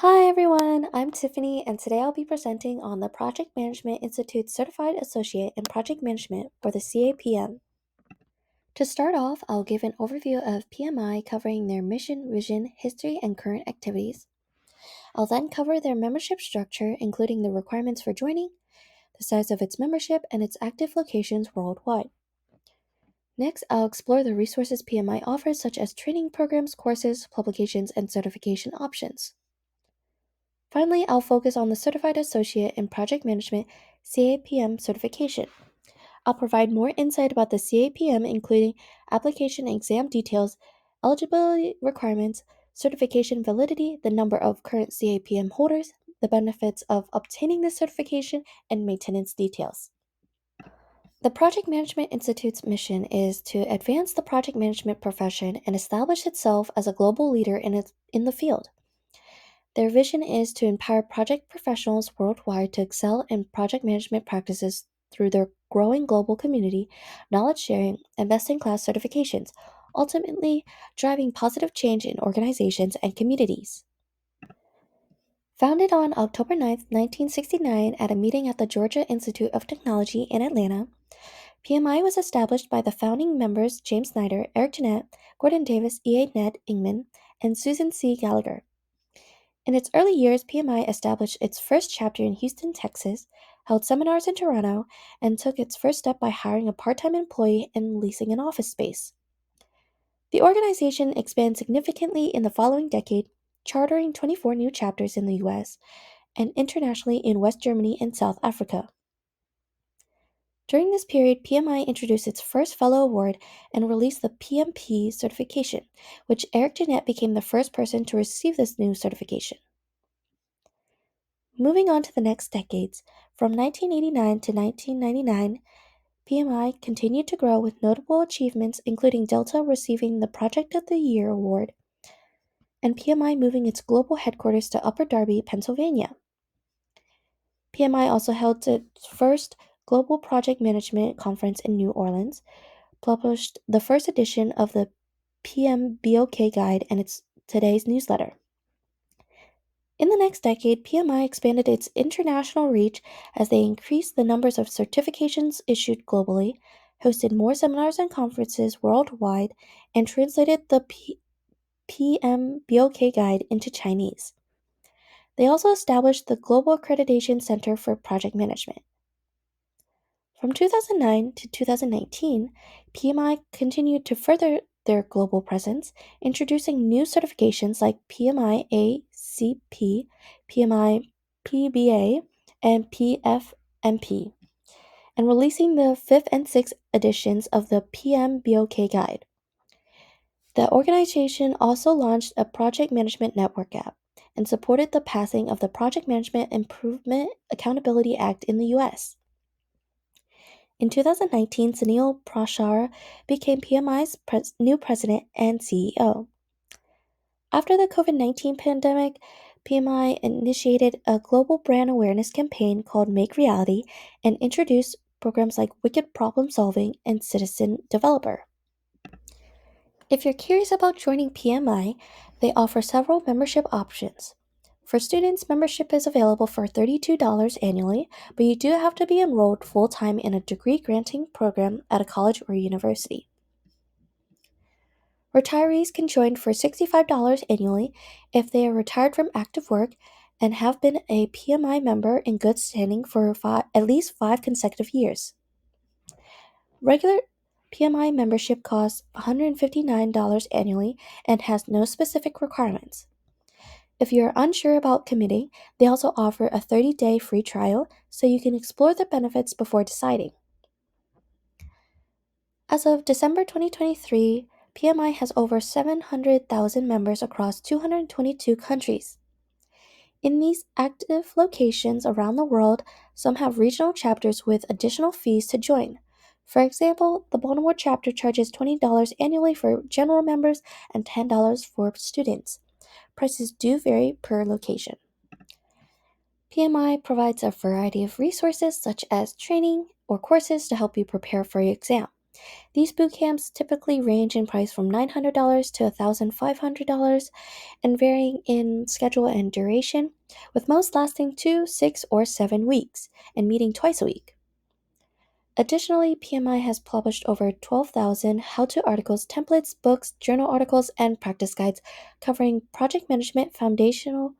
Hi everyone, I'm Tiffany, and today I'll be presenting on the Project Management Institute Certified Associate in Project Management, or the CAPM. To start off, I'll give an overview of PMI covering their mission, vision, history, and current activities. I'll then cover their membership structure, including the requirements for joining, the size of its membership, and its active locations worldwide. Next, I'll explore the resources PMI offers, such as training programs, courses, publications, and certification options. Finally, I'll focus on the Certified Associate in Project Management CAPM certification. I'll provide more insight about the CAPM, including application and exam details, eligibility requirements, certification validity, the number of current CAPM holders, the benefits of obtaining this certification, and maintenance details. The Project Management Institute's mission is to advance the project management profession and establish itself as a global leader in the field. Their vision is to empower project professionals worldwide to excel in project management practices through their growing global community, knowledge sharing, and best in class certifications, ultimately driving positive change in organizations and communities. Founded on October 9, 1969, at a meeting at the Georgia Institute of Technology in Atlanta, PMI was established by the founding members James Snyder, Eric Jeanette, Gordon Davis, E.A. Ned Ingman, and Susan C. Gallagher. In its early years, PMI established its first chapter in Houston, Texas, held seminars in Toronto, and took its first step by hiring a part-time employee and leasing an office space. The organization expanded significantly in the following decade, chartering 24 new chapters in the US and internationally in West Germany and South Africa. During this period, PMI introduced its first fellow award and released the PMP certification, which Eric Jeanette became the first person to receive this new certification. Moving on to the next decades, from 1989 to 1999, PMI continued to grow with notable achievements, including Delta receiving the Project of the Year award and PMI moving its global headquarters to Upper Darby, Pennsylvania. PMI also held its first Global Project Management Conference in New Orleans, published the first edition of the PMBOK Guide and its today's newsletter. In the next decade, PMI expanded its international reach as they increased the numbers of certifications issued globally, hosted more seminars and conferences worldwide, and translated the PMBOK Guide into Chinese. They also established the Global Accreditation Center for Project Management. From 2009 to 2019, PMI continued to further their global presence, introducing new certifications like PMI ACP, PMI PBA, and PFMP, and releasing the 5th and 6th editions of the PMBOK Guide. The organization also launched a project management network app and supported the passing of the Project Management Improvement Accountability Act in the US. In 2019, Sunil Prashar became PMI's new president and CEO. After the COVID-19 pandemic, PMI initiated a global brand awareness campaign called Make Reality and introduced programs like Wicked Problem Solving and Citizen Developer. If you're curious about joining PMI, they offer several membership options. For students, membership is available for $32 annually, but you do have to be enrolled full-time in a degree-granting program at a college or university. Retirees can join for $65 annually if they are retired from active work and have been a PMI member in good standing for at least 5 consecutive years. Regular PMI membership costs $159 annually and has no specific requirements. If you're unsure about committing, they also offer a 30-day free trial so you can explore the benefits before deciding. As of December 2023, PMI has over 700,000 members across 222 countries. In these active locations around the world, some have regional chapters with additional fees to join. For example, the Baltimore chapter charges $20 annually for general members and $10 for students. Prices do vary per location. PMI provides a variety of resources such as training or courses to help you prepare for your exam. These boot camps typically range in price from $900 to $1,500 and varying in schedule and duration, with most lasting 2, 6, or 7 weeks and meeting twice a week. Additionally, PMI has published over 12,000 how to articles, templates, books, journal articles, and practice guides covering project management foundational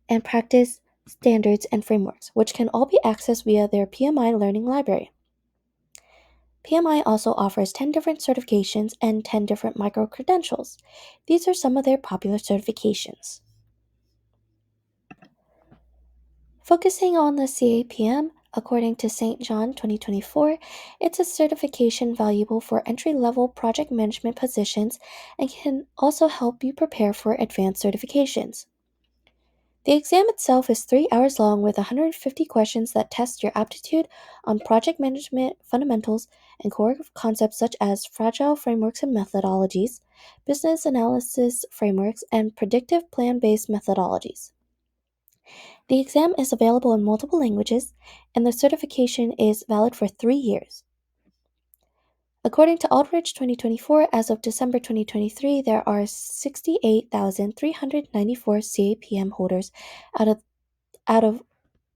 and practice standards and frameworks, which can all be accessed via their PMI Learning Library. PMI also offers 10 different certifications and 10 different micro credentials. These are some of their popular certifications. Focusing on the CAPM, according to St. John 2024, it's a certification valuable for entry level project management positions and can also help you prepare for advanced certifications. The exam itself is 3 hours long with 150 questions that test your aptitude on project management fundamentals and core concepts such as fragile frameworks and methodologies, business analysis frameworks, and predictive plan based methodologies. The exam is available in multiple languages, and the certification is valid for 3 years. According to Aldrich 2024, as of December 2023, there are 68,394 CAPM holders out of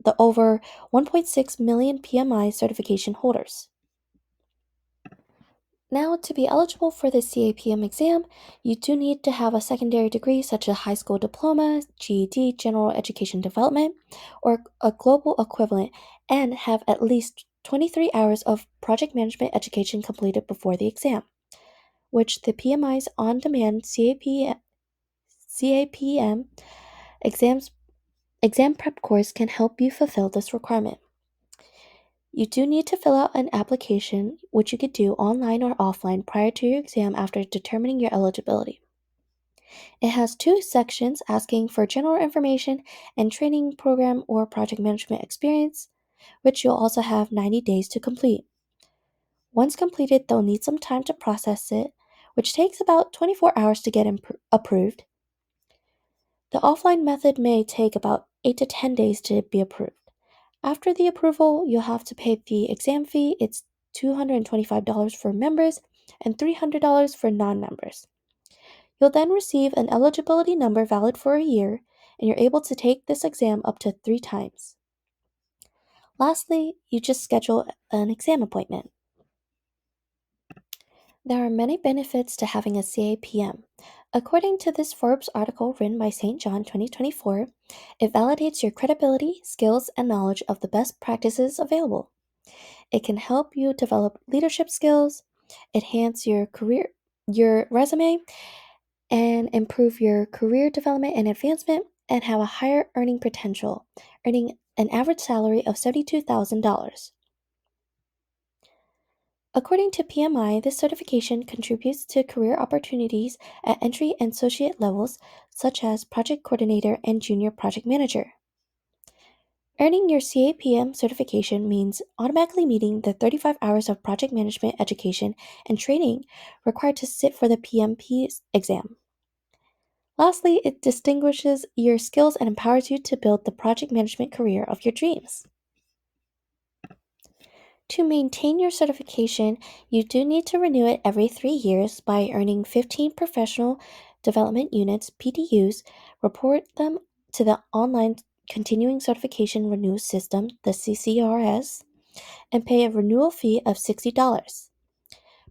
the over 1.6 million PMI certification holders. Now, to be eligible for the CAPM exam, you do need to have a secondary degree such as a high school diploma, GED, General Education Development, or a global equivalent, and have at least 23 hours of project management education completed before the exam, which the PMI's on-demand CAPM exam prep course can help you fulfill this requirement. You do need to fill out an application, which you could do online or offline prior to your exam after determining your eligibility. It has 2 sections asking for general information and training program or project management experience, which you'll also have 90 days to complete. Once completed, they'll need some time to process it, which takes about 24 hours to get approved. The offline method may take about 8 to 10 days to be approved. After the approval, you'll have to pay the exam fee. It's $225 for members and $300 for non members. You'll then receive an eligibility number valid for a year, and you're able to take this exam up to 3 times. Lastly, you just schedule an exam appointment. There are many benefits to having a CAPM. According to this Forbes article written by St. John 2024, it validates your credibility, skills, and knowledge of the best practices available. It can help you develop leadership skills, enhance your resume, and improve your career development and advancement, and have a higher earning potential, earning an average salary of $72,000. According to PMI, this certification contributes to career opportunities at entry and associate levels, such as project coordinator and junior project manager. Earning your CAPM certification means automatically meeting the 35 hours of project management education and training required to sit for the PMP exam. Lastly, it distinguishes your skills and empowers you to build the project management career of your dreams. To maintain your certification, you do need to renew it every 3 years by earning 15 professional development units, PDUs, report them to the online continuing certification renewal system, the CCRS, and pay a renewal fee of $60.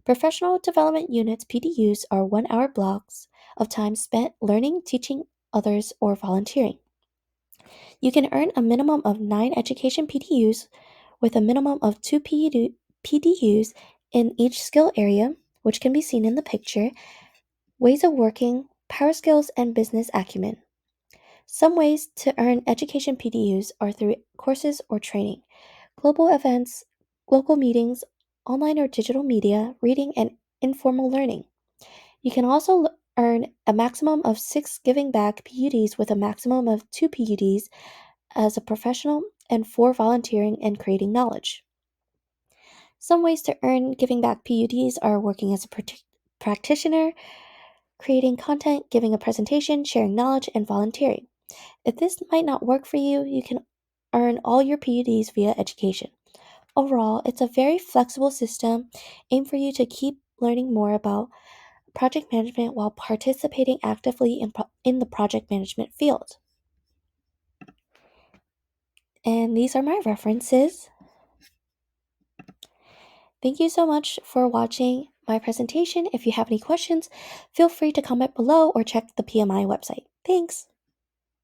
Professional development units, PDUs, are 1-hour blocks of time spent learning, teaching others, or volunteering. You can earn a minimum of 9 education PDUs with a minimum of 2 PDUs in each skill area, which can be seen in the picture: ways of working, power skills, and business acumen. Some ways to earn education PDUs are through courses or training, global events, local meetings, online or digital media, reading, and informal learning. You can also earn a maximum of 6 giving back PUDs with a maximum of 2 PUDs as a professional and 4 volunteering and creating knowledge. Some ways to earn giving back PUDs are working as a practitioner, creating content, giving a presentation, sharing knowledge, and volunteering. If this might not work for you, you can earn all your PUDs via education. Overall, it's a very flexible system aimed for you to keep learning more about project management while participating actively in the project management field. And these are my references. Thank you so much for watching my presentation. If you have any questions, feel free to comment below or check the PMI website. Thanks.